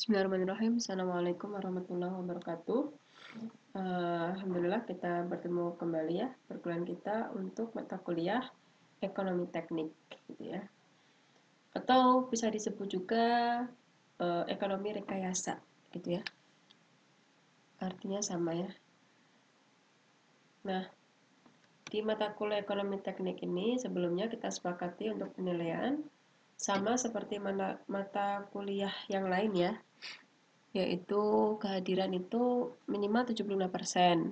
Bismillahirrahmanirrahim. Assalamualaikum warahmatullahi wabarakatuh. Alhamdulillah kita bertemu kembali ya perkuliahan kita untuk mata kuliah ekonomi teknik gitu ya. Atau bisa disebut juga ekonomi rekayasa gitu ya. Artinya sama ya. Nah, di mata kuliah ekonomi teknik ini sebelumnya kita sepakati untuk penilaian sama seperti mata kuliah yang lain ya, yaitu kehadiran itu minimal 75%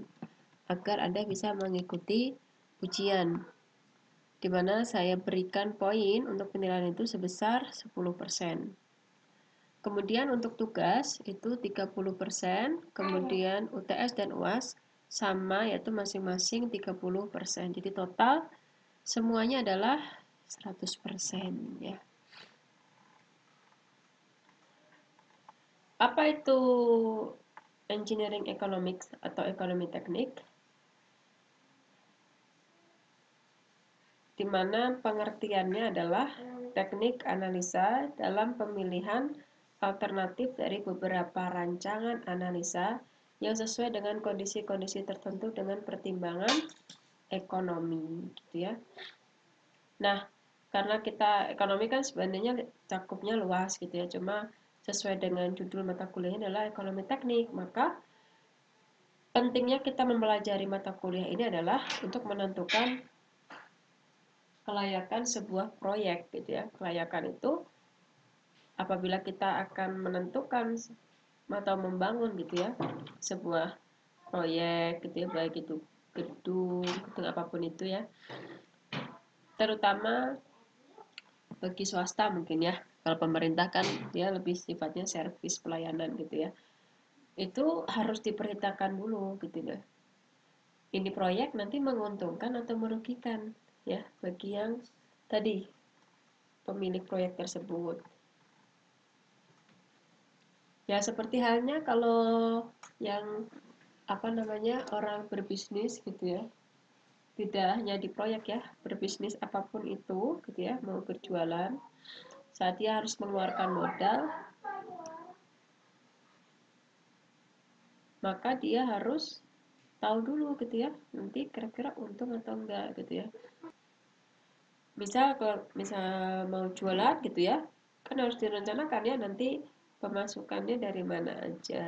agar Anda bisa mengikuti ujian, di mana saya berikan poin untuk penilaian itu sebesar 10%. Kemudian untuk tugas itu 30%, kemudian UTS dan UAS sama yaitu masing-masing 30%. Jadi total semuanya adalah 100% ya. Apa itu engineering economics atau ekonomi teknik? Di mana pengertiannya adalah teknik analisa dalam pemilihan alternatif dari beberapa rancangan analisa yang sesuai dengan kondisi-kondisi tertentu dengan pertimbangan ekonomi gitu ya. Nah, karena kita ekonomi kan sebenarnya cakupnya luas gitu ya, cuma sesuai dengan judul mata kuliahnya adalah ekonomi teknik, maka pentingnya kita mempelajari mata kuliah ini adalah untuk menentukan kelayakan sebuah proyek gitu ya. Kelayakan itu apabila kita akan menentukan atau membangun gitu ya sebuah proyek gitu ya, baik itu gedung apapun itu ya, terutama bagi swasta mungkin ya. Kalau pemerintah kan dia lebih sifatnya servis pelayanan gitu ya, itu harus diperhitungkan dulu gitu ya, ini proyek nanti menguntungkan atau merugikan ya bagi yang tadi pemilik proyek tersebut. Ya seperti halnya kalau yang orang berbisnis gitu ya, tidak hanya di proyek ya, berbisnis apapun itu gitu ya, mau berjualan, saat dia harus mengeluarkan modal, maka dia harus tahu dulu gitu ya, nanti kira-kira untung atau enggak gitu ya. Misal mau jualan gitu ya, kan harus direncanakan ya nanti pemasukannya dari mana aja,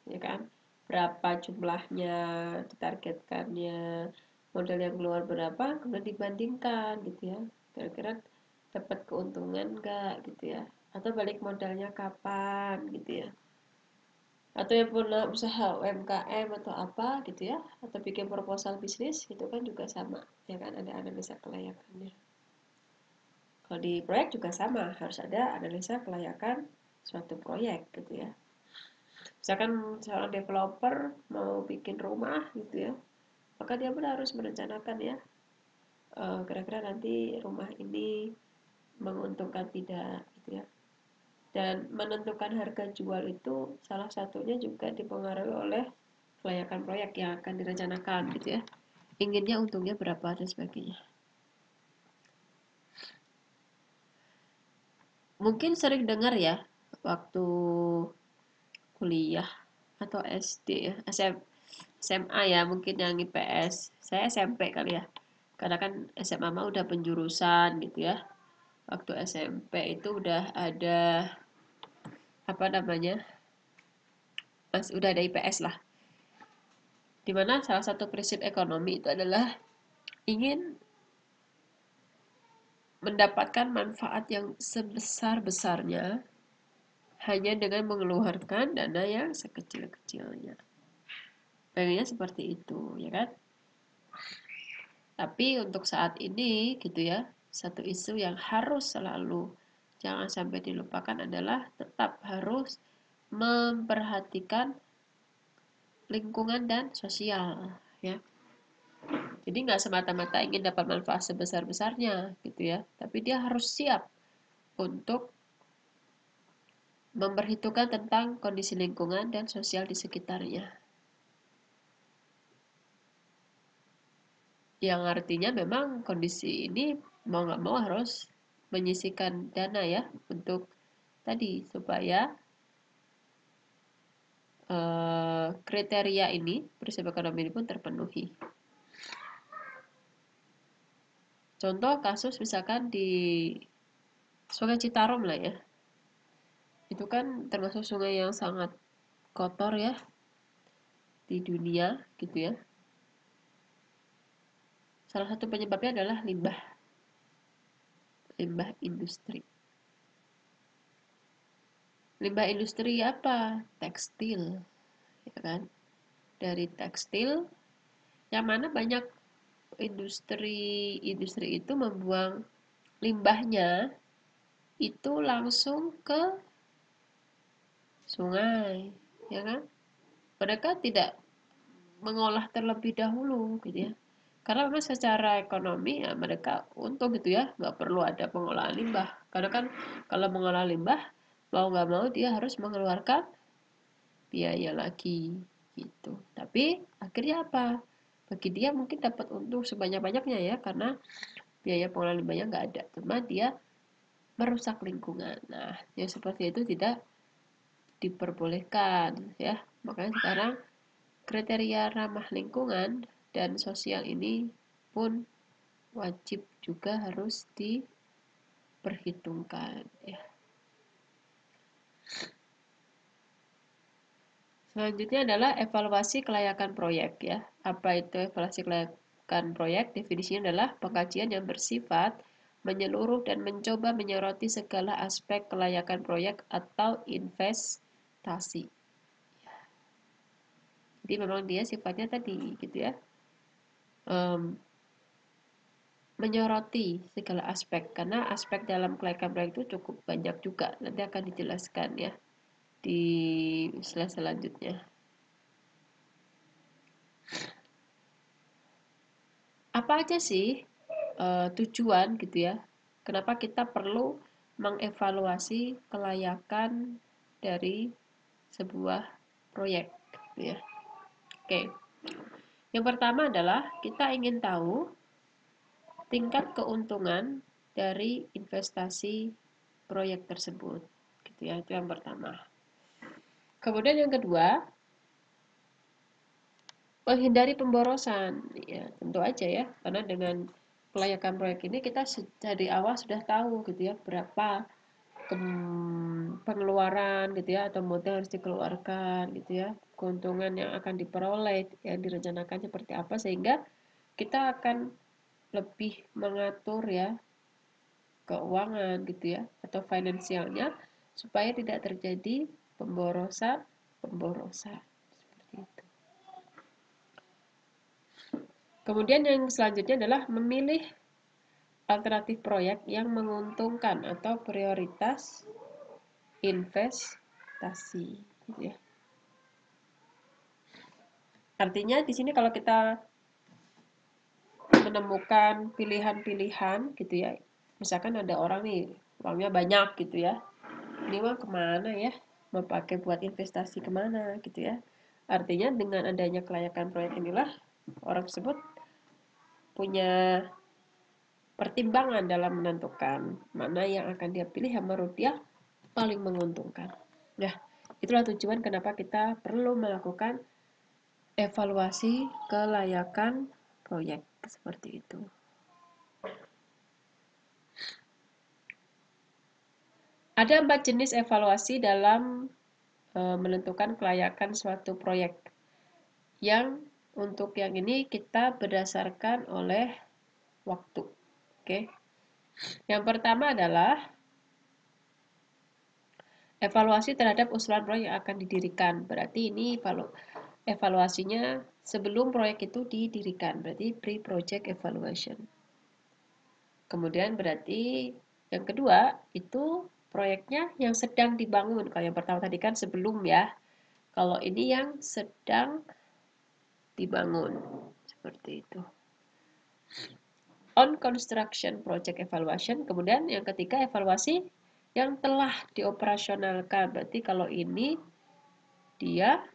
ya kan? Berapa jumlahnya, ditargetkannya, modal yang keluar berapa, kemudian dibandingkan gitu ya. Kira-kira dapat keuntungan enggak gitu ya? Atau balik modalnya kapan gitu ya? Atau yang punya usaha UMKM atau apa gitu ya, atau bikin proposal bisnis gitu kan juga sama, ya kan ada analisa kelayakannya. Kalau di proyek juga sama, harus ada analisa kelayakan suatu proyek gitu ya. Misalkan seorang developer mau bikin rumah gitu ya, maka dia pun harus merencanakan ya, kira-kira nanti rumah ini menguntungkan tidak gitu ya. Dan menentukan harga jual itu salah satunya juga dipengaruhi oleh kelayakan proyek yang akan direncanakan gitu ya. Inginnya untungnya berapa dan sebagainya. Mungkin sering dengar ya waktu kuliah atau SD ya, SMA ya mungkin yang IPS. Saya SMP kali ya. Karena kan SMA mah udah penjurusan gitu ya. Waktu SMP itu udah ada apa namanya? Udah ada IPS lah. Dimana salah satu prinsip ekonomi itu adalah ingin mendapatkan manfaat yang sebesar-besarnya hanya dengan mengeluarkan dana yang sekecil-kecilnya. Pengennya seperti itu, ya kan? Tapi untuk saat ini gitu ya, satu isu yang harus selalu jangan sampai dilupakan adalah tetap harus memperhatikan lingkungan dan sosial ya. Jadi nggak semata-mata ingin dapat manfaat sebesar-besarnya gitu ya, tapi dia harus siap untuk memperhitungkan tentang kondisi lingkungan dan sosial di sekitarnya. Yang artinya memang kondisi ini mau nggak mau harus menyisihkan dana ya untuk tadi supaya kriteria ini, prinsip ekonomi ini pun terpenuhi. Contoh kasus misalkan di Sungai Citarum lah ya. Itu kan termasuk sungai yang sangat kotor ya di dunia gitu ya. Salah satu penyebabnya adalah limbah industri. Limbah industri apa? Tekstil, ya kan? Dari tekstil, yang mana banyak industri itu membuang limbahnya itu langsung ke sungai, ya kan? Mereka tidak mengolah terlebih dahulu, gitu ya. Karena memang secara ekonomi ya mereka untung gitu ya, nggak perlu ada pengolahan limbah. Karena kan kalau mengolah limbah, mau nggak mau dia harus mengeluarkan biaya lagi, gitu. Tapi akhirnya apa? Bagi dia mungkin dapat untung sebanyak-banyaknya ya, karena biaya pengolahan limbahnya nggak ada. Cuma dia merusak lingkungan. Nah, yang seperti itu tidak diperbolehkan ya. Makanya sekarang kriteria ramah lingkungan dan sosial ini pun wajib juga harus diperhitungkan ya. Selanjutnya adalah evaluasi kelayakan proyek ya. Apa itu evaluasi kelayakan proyek? Definisinya adalah pengkajian yang bersifat menyeluruh dan mencoba menyoroti segala aspek kelayakan proyek atau investasi. Jadi memang dia sifatnya tadi gitu ya, menyoroti segala aspek, karena aspek dalam kelayakan proyek itu cukup banyak juga, nanti akan dijelaskan ya di slide selanjutnya. Apa aja sih tujuan gitu ya, kenapa kita perlu mengevaluasi kelayakan dari sebuah proyek gitu ya. Oke, yang pertama adalah kita ingin tahu tingkat keuntungan dari investasi proyek tersebut gitu ya, itu yang pertama. Kemudian yang kedua, menghindari pemborosan ya, tentu aja ya, karena dengan kelayakan proyek ini kita dari awal sudah tahu gitu ya berapa pengeluaran gitu ya, atau modal harus dikeluarkan gitu ya, keuntungan yang akan diperoleh yang direncanakan seperti apa, sehingga kita akan lebih mengatur ya keuangan gitu ya, atau finansialnya, supaya tidak terjadi pemborosan seperti itu. Kemudian yang selanjutnya adalah memilih alternatif proyek yang menguntungkan atau prioritas investasi gitu ya. Artinya di sini kalau kita menemukan pilihan-pilihan gitu ya, misalkan ada orang nih uangnya banyak gitu ya, ini mah kemana ya, mau pakai buat investasi kemana gitu ya. Artinya dengan adanya kelayakan proyek inilah orang tersebut punya pertimbangan dalam menentukan mana yang akan dia pilih yang menurut dia paling menguntungkan. Nah, itulah tujuan kenapa kita perlu melakukan evaluasi kelayakan proyek seperti itu. Ada 4 jenis evaluasi dalam menentukan kelayakan suatu proyek. Yang untuk yang ini kita berdasarkan oleh waktu. Oke. Yang pertama adalah evaluasi terhadap usulan proyek yang akan didirikan. Berarti ini evaluasinya sebelum proyek itu didirikan. Berarti pre-project evaluation. Kemudian berarti yang kedua itu proyeknya yang sedang dibangun. Kalau yang pertama tadi kan sebelum ya. Kalau ini yang sedang dibangun. Seperti itu. On construction project evaluation. Kemudian yang ketiga evaluasi yang telah dioperasionalkan. Berarti kalau ini dia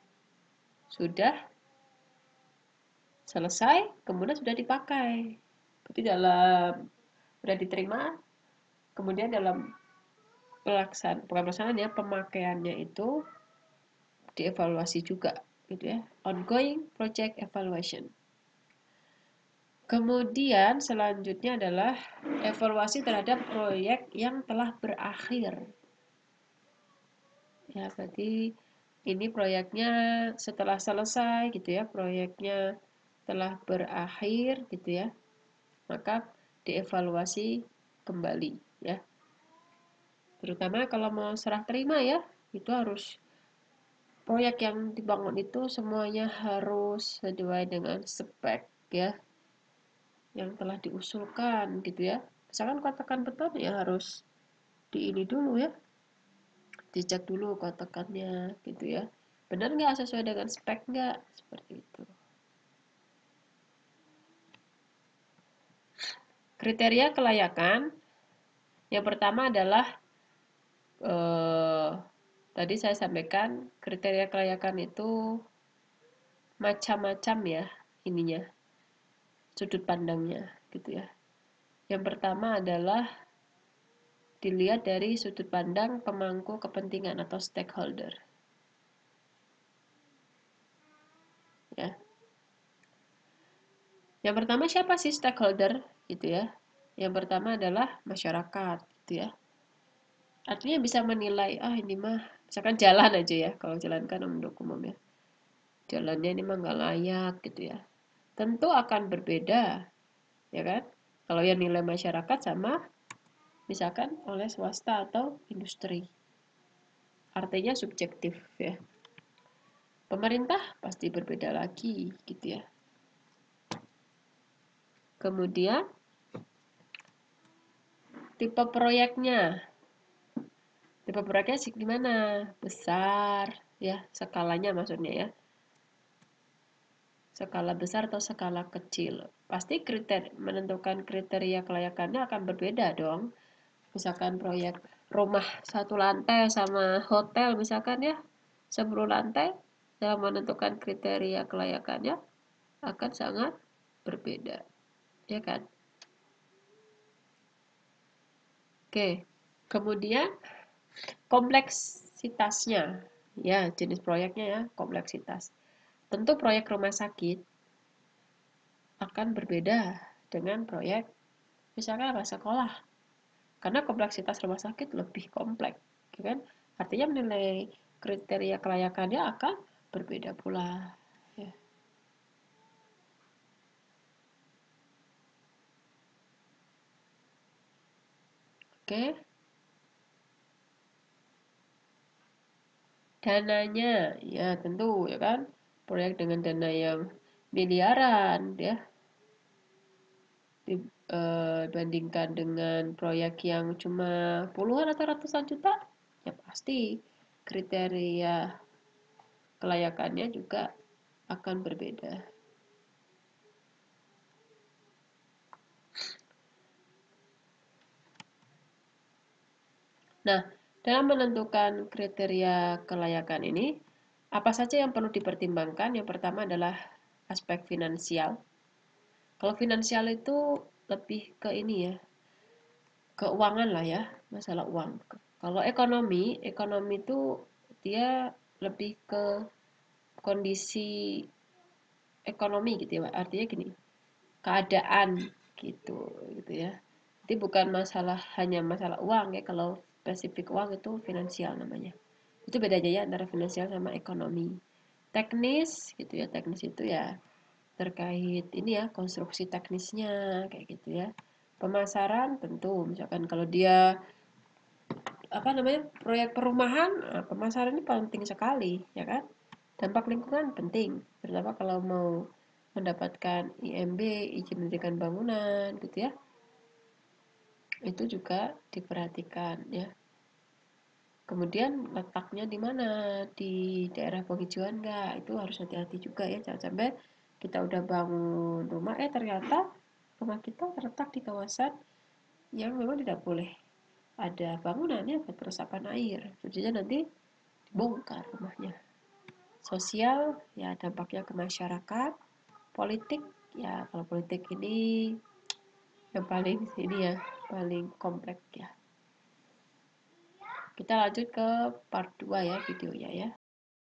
sudah selesai, kemudian sudah dipakai. Berarti sudah diterima, kemudian dalam pelaksanaan ya, pemakaiannya itu dievaluasi juga gitu ya, ongoing project evaluation. Kemudian selanjutnya adalah evaluasi terhadap proyek yang telah berakhir. Ya, berarti ini proyeknya setelah selesai gitu ya, proyeknya telah berakhir gitu ya, maka dievaluasi kembali ya. Terutama kalau mau serah terima ya, itu harus proyek yang dibangun itu semuanya harus sesuai dengan spek ya yang telah diusulkan gitu ya. Misalkan kotakan beton ya harus di ini dulu ya, dicek dulu kotakannya gitu ya. Benar nggak sesuai dengan spek nggak? Seperti itu. Kriteria kelayakan yang pertama adalah tadi saya sampaikan kriteria kelayakan itu macam-macam ya ininya, sudut pandangnya gitu ya. Yang pertama adalah dilihat dari sudut pandang pemangku kepentingan atau stakeholder. Ya. Yang pertama siapa sih stakeholder gitu ya? Yang pertama adalah masyarakat gitu ya. Artinya bisa menilai, ini mah misalkan jalan aja ya, kalau jalan kan untuk umum ya. Jalannya ini mah nggak layak gitu ya. Tentu akan berbeda, ya kan? Kalau yang nilai masyarakat sama misalkan oleh swasta atau industri. Artinya subjektif ya. Pemerintah pasti berbeda lagi gitu ya. Kemudian tipe proyeknya. Tipe proyeknya gimana? Besar ya, skalanya maksudnya ya. Skala besar atau skala kecil. Pasti menentukan kriteria kelayakannya akan berbeda dong. Misalkan proyek rumah satu lantai sama hotel misalkan ya, 10 lantai, dalam menentukan kriteria kelayakannya akan sangat berbeda. Ya kan? Oke. Kemudian kompleksitasnya. Ya, jenis proyeknya ya, kompleksitas. Tentu proyek rumah sakit akan berbeda dengan proyek misalkan apa sekolah. Karena kompleksitas rumah sakit lebih kompleks, ya kan? Artinya menilai kriteria kelayakannya akan berbeda pula. Ya. Oke, dananya, ya tentu ya kan, proyek dengan dana yang miliaran ya, dibandingkan dengan proyek yang cuma puluhan atau ratusan juta, ya pasti kriteria kelayakannya juga akan berbeda. Nah, dalam menentukan kriteria kelayakan ini, apa saja yang perlu dipertimbangkan? Yang pertama adalah aspek finansial. Kalau finansial itu lebih ke ini ya, keuangan lah ya, masalah uang. Kalau ekonomi itu dia lebih ke kondisi ekonomi gitu ya, artinya gini, keadaan gitu gitu ya. Jadi bukan hanya masalah uang ya, kalau spesifik uang itu finansial namanya. Itu bedanya ya antara finansial sama ekonomi. Teknis gitu ya, teknis itu ya terkait ini ya, konstruksi teknisnya kayak gitu ya. Pemasaran tentu misalkan kalau dia apa namanya, proyek perumahan, pemasaran ini penting sekali ya kan. Dampak lingkungan penting, terutama kalau mau mendapatkan IMB, izin mendirikan bangunan gitu ya. Itu juga diperhatikan ya. Kemudian letaknya di mana? Di daerah penghijauan enggak? Itu harus hati-hati juga ya. Jangan sampai kita udah bangun rumah, ternyata rumah kita terletak di kawasan yang memang tidak boleh ada bangunannya buat peresapan air. Tentunya nanti dibongkar rumahnya. Sosial, ya dampaknya ke masyarakat. Politik, ya kalau politik ini yang paling ini ya, paling kompleks ya. Kita lanjut ke part 2 ya videonya ya.